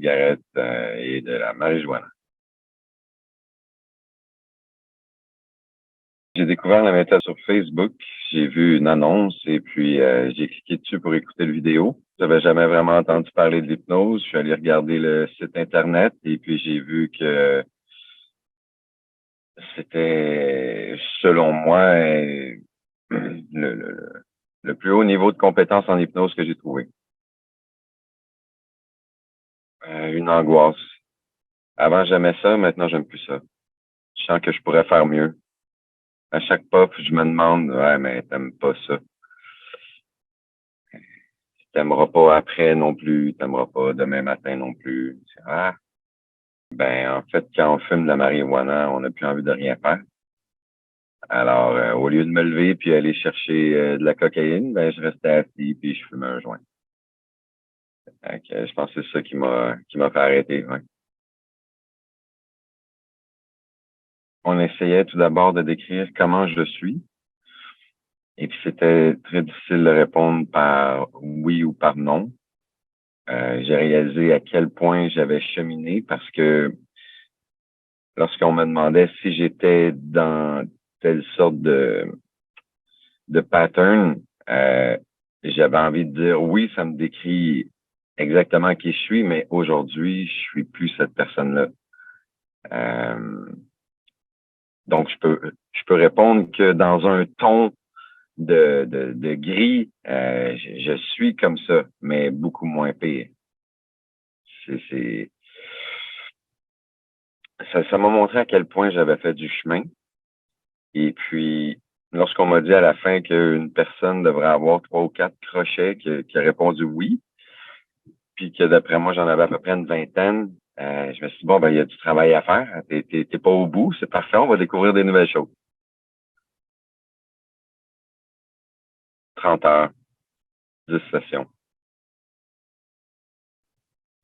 cigarette et de la marijuana. J'ai découvert la méthode sur Facebook. J'ai vu une annonce et puis j'ai cliqué dessus pour écouter la vidéo. J'avais jamais vraiment entendu parler de l'hypnose. Je suis allé regarder le site Internet et puis j'ai vu que c'était, selon moi, le plus haut niveau de compétence en hypnose que j'ai trouvé. Une angoisse. Avant, j'aimais ça. Maintenant, j'aime plus ça. Je sens que je pourrais faire mieux. À chaque pop, je me demande, ouais, mais t'aimes pas ça. T'aimeras pas après non plus. T'aimeras pas demain matin non plus. Ah, ben, en fait, quand on fume de la marijuana, on n'a plus envie de rien faire. Alors, au lieu de me lever puis aller chercher de la cocaïne, ben, je restais assis puis je fumais un joint. Donc, je pense que c'est ça qui m'a fait arrêter, ouais. On essayait tout d'abord de décrire comment je suis. Et puis, c'était très difficile de répondre par oui ou par non. J'ai réalisé à quel point j'avais cheminé parce que lorsqu'on me demandait si j'étais dans telle sorte de pattern, j'avais envie de dire oui, ça me décrit exactement qui je suis, mais aujourd'hui, je suis plus cette personne-là. Euh, donc, je peux répondre que dans un ton de gris, je suis comme ça, mais beaucoup moins pire. C'est, ça m'a montré à quel point j'avais fait du chemin. Et puis, lorsqu'on m'a dit à la fin qu'une personne devrait avoir 3 ou 4 crochets, qui a répondu oui, puis que d'après moi, j'en avais à peu près une vingtaine, je me suis dit, bon, ben, il y a du travail à faire. T'es pas au bout, c'est parfait, on va découvrir des nouvelles choses. 30 heures, 10 sessions.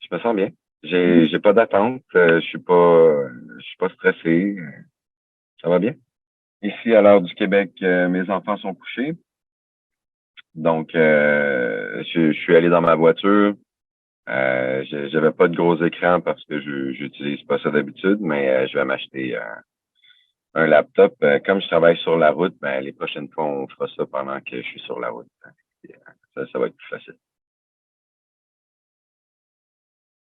Je me sens bien. J'ai pas d'attente, je suis pas stressé, ça va bien. Ici, à l'heure du Québec, mes enfants sont couchés. Donc, je suis allé dans ma voiture. J'avais pas de gros écran parce que j'utilise pas ça d'habitude, mais je vais m'acheter un laptop. Comme je travaille sur la route, ben, les prochaines fois, on fera ça pendant que je suis sur la route. Ça va être plus facile.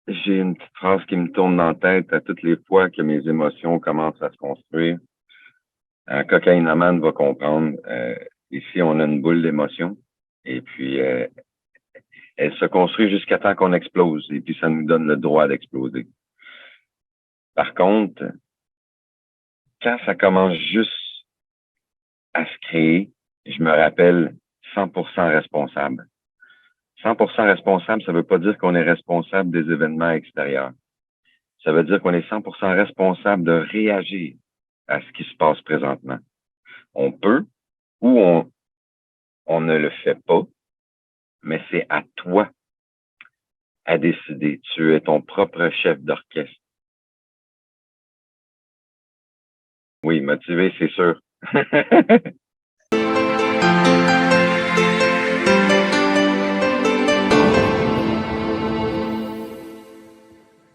J'ai une petite phrase qui me tourne dans la tête à toutes les fois que mes émotions commencent à se construire. Un cocaïnomane va comprendre. Ici, on a une boule d'émotions. Et puis, elle se construit jusqu'à temps qu'on explose. Et puis, ça nous donne le droit d'exploser. Par contre, quand ça commence juste à se créer, je me rappelle 100% responsable. 100% responsable, ça veut pas dire qu'on est responsable des événements extérieurs. Ça veut dire qu'on est 100% responsable de réagir à ce qui se passe présentement. On peut ou on ne le fait pas, mais c'est à toi à décider. Tu es ton propre chef d'orchestre. Oui, motivé, c'est sûr.